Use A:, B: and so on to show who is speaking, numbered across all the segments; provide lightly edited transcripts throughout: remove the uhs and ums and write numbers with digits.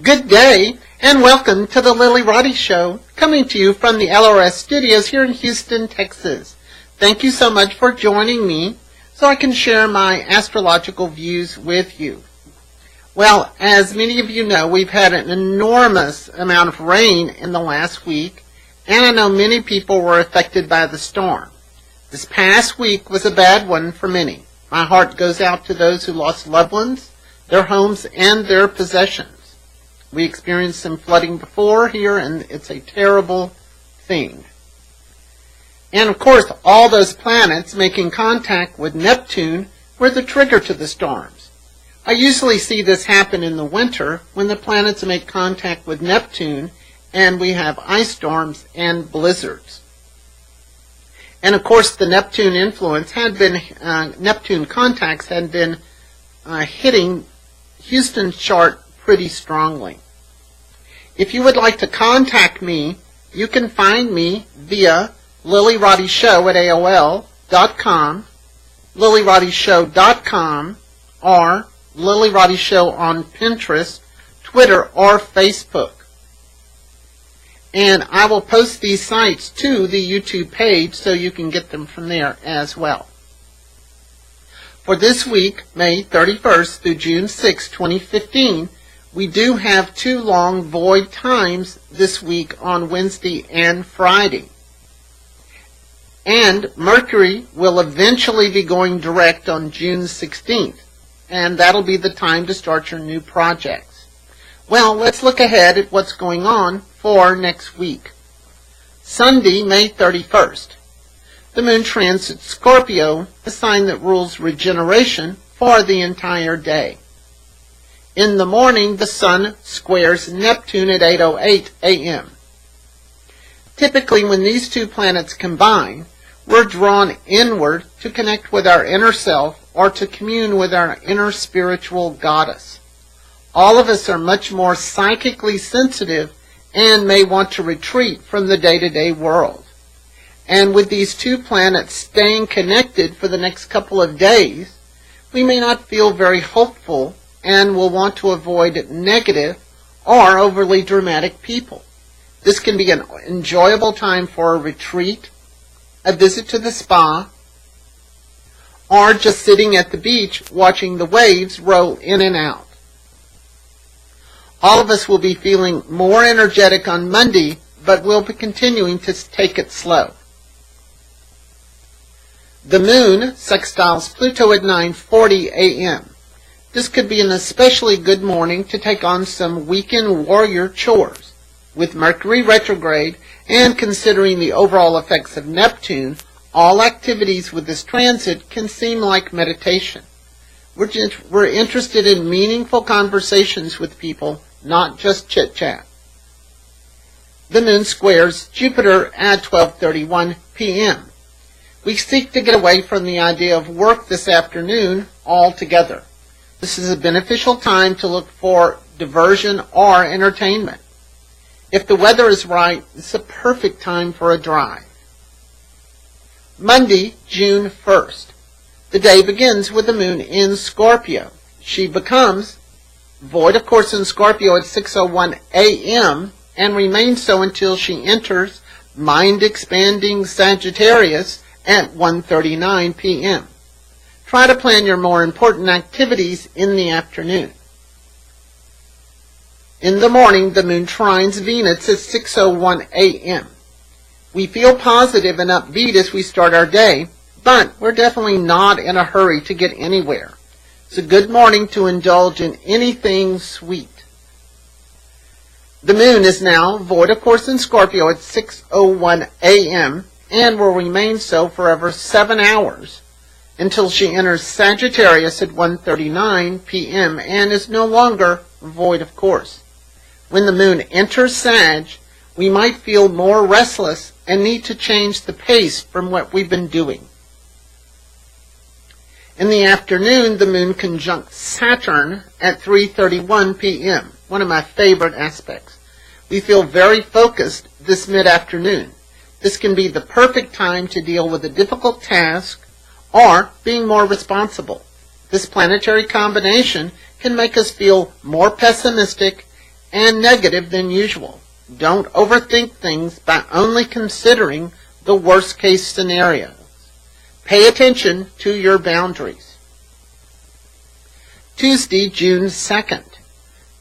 A: Good day, and welcome to the Lilly Roddy Show, coming to you from the LRS studios here in Houston, Texas. Thank you so much for joining me so I can share my astrological views with you. Well, as many of you know, we've had an enormous amount of rain in the last week, and I know many people were affected by the storm. This past week was a bad one for many. My heart goes out to those who lost loved ones, their homes, and their possessions. We experienced some flooding before here, and it's a terrible thing. And of course, all those planets making contact with Neptune were the trigger to the storms. I usually see this happen in the winter when the planets make contact with Neptune and we have ice storms and blizzards. And of course, the Neptune influence had been, Neptune contacts had been hitting Houston's chart pretty strongly. If you would like to contact me, you can find me via Lillyroddyshow at AOL.com, Lillyroddyshow.com, or Lilly Roddy Show on Pinterest, Twitter, or Facebook. And I will post these sites to the YouTube page so you can get them from there as well. For this week, May 31st through June 6, 2015, we do have two long void times this week on Wednesday and Friday. And Mercury will eventually be going direct on June 16th, and that'll be the time to start your new projects. Well, let's look ahead at what's going on for next week. Sunday, May 31st. The moon transits Scorpio, a sign that rules regeneration, for the entire day. In the morning, the sun squares Neptune at 8:08 a.m. Typically, when these two planets combine, we're drawn inward to connect with our inner self or to commune with our inner spiritual goddess. All of us are much more psychically sensitive and may want to retreat from the day-to-day world. And with these two planets staying connected for the next couple of days, we may not feel very hopeful and will want to avoid negative or overly dramatic people. This can be an enjoyable time for a retreat, a visit to the spa, or just sitting at the beach watching the waves roll in and out. All of us will be feeling more energetic on Monday, but we'll be continuing to take it slow. The moon sextiles Pluto at 9:40 a.m. This could be an especially good morning to take on some weekend warrior chores. With Mercury retrograde and considering the overall effects of Neptune, all activities with this transit can seem like meditation. We're interested in meaningful conversations with people, not just chit-chat. The moon squares Jupiter at 12:31 p.m. We seek to get away from the idea of work this afternoon altogether. This is a beneficial time to look for diversion or entertainment. If the weather is right, it's a perfect time for a drive. Monday, June 1st. The day begins with the moon in Scorpio. She becomes void, of course, in Scorpio at 6:01 a.m. and remains so until she enters mind-expanding Sagittarius at 1:39 p.m. Try to plan your more important activities in the afternoon. In the morning, the moon trines Venus at 6:01 a.m. We feel positive and upbeat as we start our day, but we're definitely not in a hurry to get anywhere. It's a good morning to indulge in anything sweet. The moon is now void, of course, in Scorpio at 6:01 a.m. and will remain so for over 7 hours until she enters Sagittarius at 1:39 p.m. and is no longer void, of course. When the moon enters Sag, we might feel more restless and need to change the pace from what we've been doing. In the afternoon, the moon conjuncts Saturn at 3:31 p.m., one of my favorite aspects. We feel very focused this mid-afternoon. This can be the perfect time to deal with a difficult task or being more responsible. This planetary combination can make us feel more pessimistic and negative than usual. Don't overthink things by only considering the worst-case scenarios. Pay attention to your boundaries. Tuesday, June 2nd.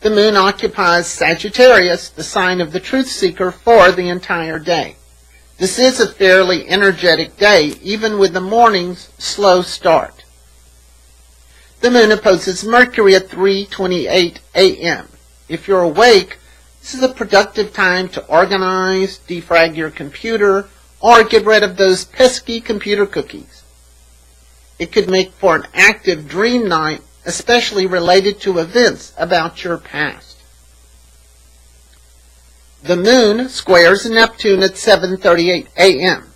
A: The moon occupies Sagittarius, the sign of the truth seeker, for the entire day. This is a fairly energetic day, even with the morning's slow start. The moon opposes Mercury at 3:28 a.m. If you're awake, this is a productive time to organize, defrag your computer, or get rid of those pesky computer cookies. It could make for an active dream night, especially related to events about your past. The moon squares Neptune at 7:38 a.m.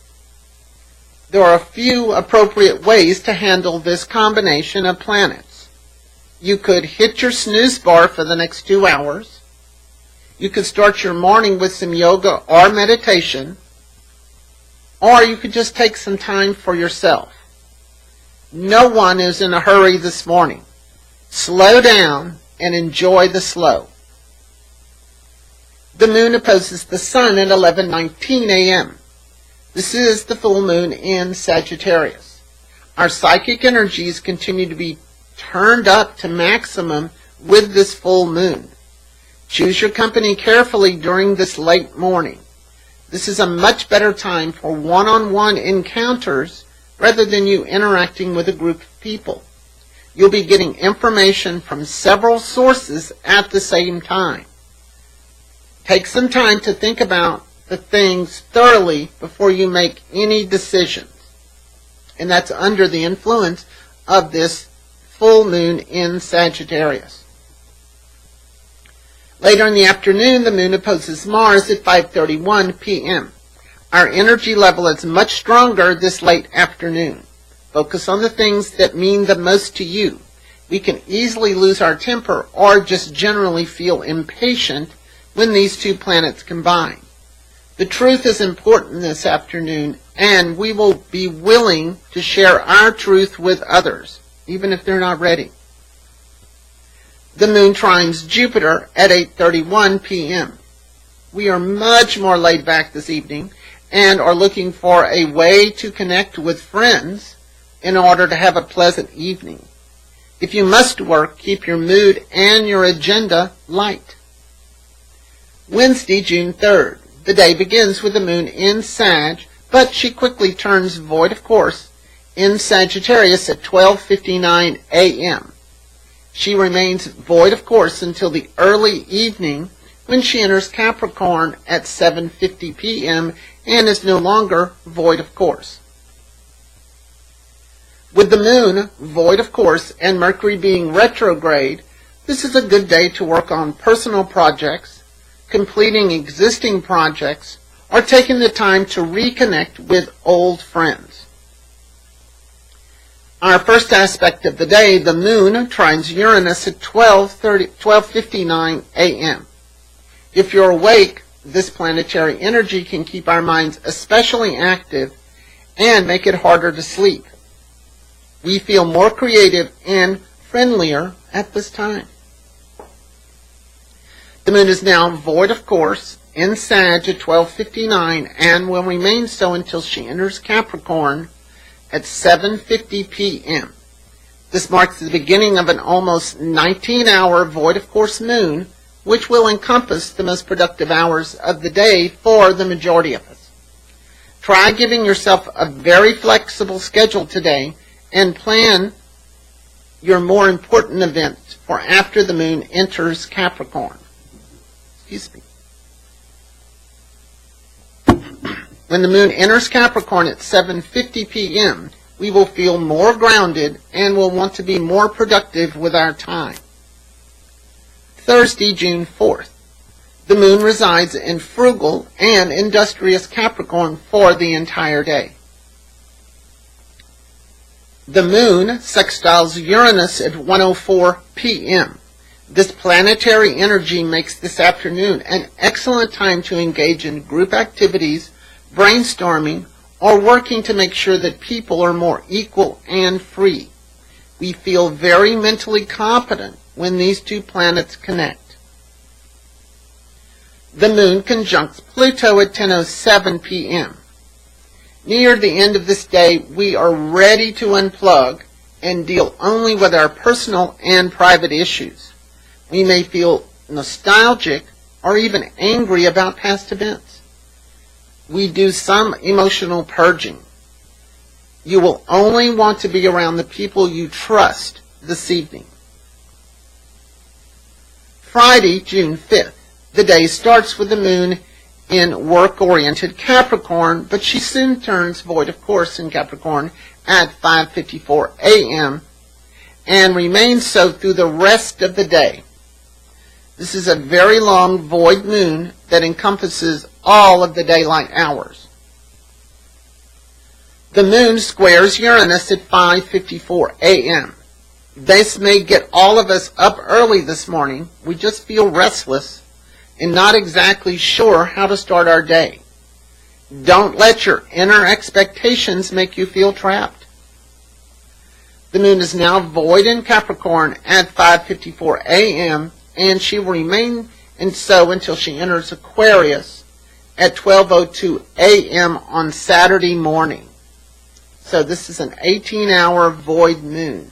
A: There are a few appropriate ways to handle this combination of planets. You could hit your snooze bar for the next 2 hours. You could start your morning with some yoga or meditation, or you could just take some time for yourself. No one is in a hurry this morning. Slow down and enjoy the slow. The moon opposes the sun at 11:19 a.m. This is the full moon in Sagittarius. Our psychic energies continue to be turned up to maximum with this full moon. Choose your company carefully during this late morning. This is a much better time for one-on-one encounters rather than you interacting with a group of people. You'll be getting information from several sources at the same time. Take some time to think about the things thoroughly before you make any decisions. And that's under the influence of this full moon in Sagittarius. Later in the afternoon, the moon opposes Mars at 5:31 p.m. Our energy level is much stronger this late afternoon. Focus on the things that mean the most to you. We can easily lose our temper or just generally feel impatient when these two planets combine. The truth is important this afternoon, and we will be willing to share our truth with others, even if they're not ready. The moon trines Jupiter at 8:31 p.m. We are much more laid back this evening and are looking for a way to connect with friends in order to have a pleasant evening. If you must work, keep your mood and your agenda light. Wednesday, June 3rd. The day begins with the moon in Sag, but she quickly turns void of course in Sagittarius at 12:59 a.m. She remains void of course until the early evening when she enters Capricorn at 7:50 p.m. and is no longer void of course. With the moon void of course and Mercury being retrograde, this is a good day to work on personal projects, completing existing projects, or taking the time to reconnect with old friends. Our first aspect of the day, the moon trines Uranus at 12:59 a.m. If you're awake, this planetary energy can keep our minds especially active and make it harder to sleep. We feel more creative and friendlier at this time. The moon is now void of course in Sag at 12:59 and will remain so until she enters Capricorn at 7:50 p.m. This marks the beginning of an almost 19-hour void of course moon, which will encompass the most productive hours of the day for the majority of us. Try giving yourself a very flexible schedule today and plan your more important events for after the moon enters Capricorn. Excuse me. When the moon enters Capricorn at 7:50 p.m., we will feel more grounded and will want to be more productive with our time. Thursday, June 4th. The moon resides in frugal and industrious Capricorn for the entire day. The moon sextiles Uranus at 1:04 p.m. This planetary energy makes this afternoon an excellent time to engage in group activities, brainstorming, or working to make sure that people are more equal and free. We feel very mentally competent when these two planets connect. The moon conjuncts Pluto at 10:07 p.m. Near the end of this day, we are ready to unplug and deal only with our personal and private issues. We may feel nostalgic or even angry about past events. We do some emotional purging. You will only want to be around the people you trust this evening. Friday, June 5th. The day starts with the moon in work-oriented Capricorn, but she soon turns void of course in Capricorn at 5:54 a.m. and remains so through the rest of the day. This is a very long void moon that encompasses all of the daylight hours. The moon squares Uranus at 5:54 a.m. This may get all of us up early this morning. We just feel restless and not exactly sure how to start our day. Don't let your inner expectations make you feel trapped. The moon is now void in Capricorn at 5:54 a.m. and she will remain so until she enters Aquarius at 12:02 a.m. on Saturday morning. So this is an 18-hour void moon.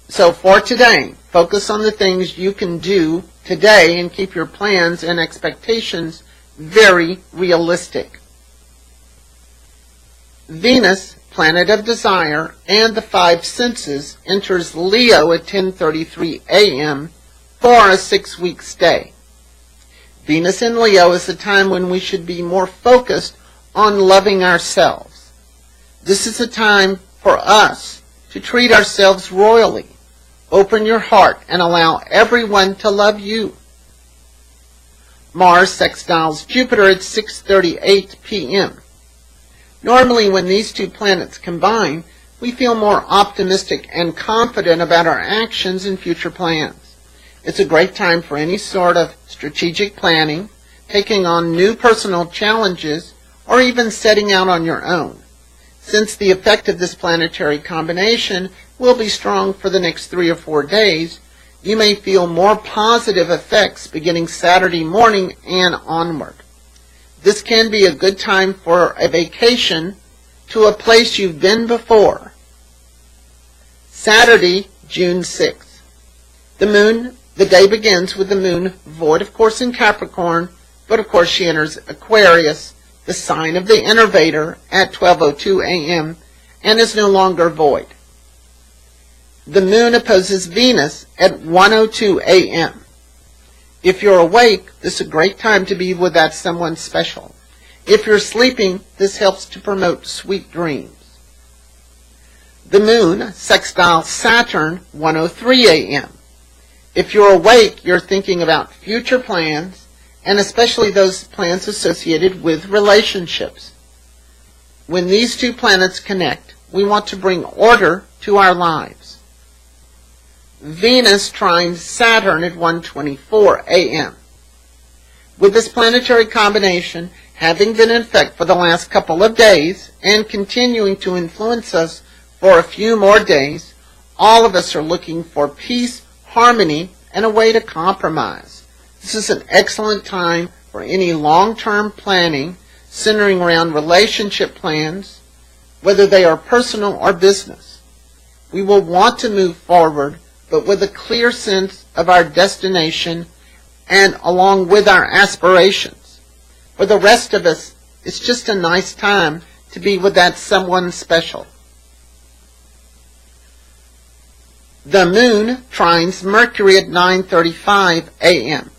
A: So for today, focus on the things you can do today and keep your plans and expectations very realistic. Venus, planet of desire, and the five senses, enters Leo at 10:33 a.m. for a 6-week stay. Venus in Leo is a time when we should be more focused on loving ourselves. This is a time for us to treat ourselves royally. Open your heart and allow everyone to love you. Mars sextiles Jupiter at 6:38 p.m. Normally when these two planets combine, we feel more optimistic and confident about our actions and future plans. It's a great time for any sort of strategic planning, taking on new personal challenges, or even setting out on your own. Since the effect of this planetary combination will be strong for the next 3 or 4 days, you may feel more positive effects beginning Saturday morning and onward. This can be a good time for a vacation to a place you've been before. Saturday, June 6th. The day begins with the moon void, of course, in Capricorn, but of course she enters Aquarius, the sign of the innovator, at 12:02 a.m. and is no longer void. The moon opposes Venus at 1:02 a.m. If you're awake, this is a great time to be with that someone special. If you're sleeping, this helps to promote sweet dreams. The moon sextiles Saturn 1:03 a.m. If you're awake, you're thinking about future plans, and especially those plans associated with relationships. When these two planets connect, we want to bring order to our lives. Venus trines Saturn at 1:24 a.m. With this planetary combination having been in effect for the last couple of days and continuing to influence us for a few more days, all of us are looking for peace, harmony, and a way to compromise. This is an excellent time for any long-term planning centering around relationship plans, whether they are personal or business. We will want to move forward, but with a clear sense of our destination and along with our aspirations. For the rest of us, it's just a nice time to be with that someone special. The moon trines Mercury at 9:35 a.m.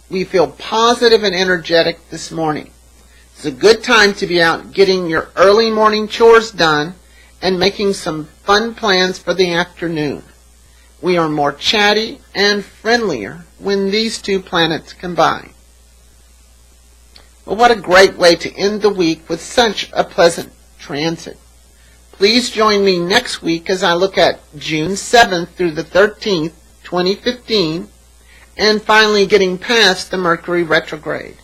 A: We feel positive and energetic this morning. It's a good time to be out getting your early morning chores done and making some fun plans for the afternoon. We are more chatty and friendlier when these two planets combine. Well, what a great way to end the week with such a pleasant transit. Please join me next week as I look at June 7th through the 13th, 2015, and finally getting past the Mercury retrograde.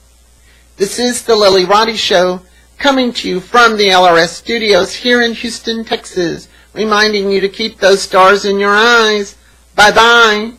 A: This is the Lilly Roddy Show, coming to you from the LRS studios here in Houston, Texas, reminding you to keep those stars in your eyes. Bye-bye.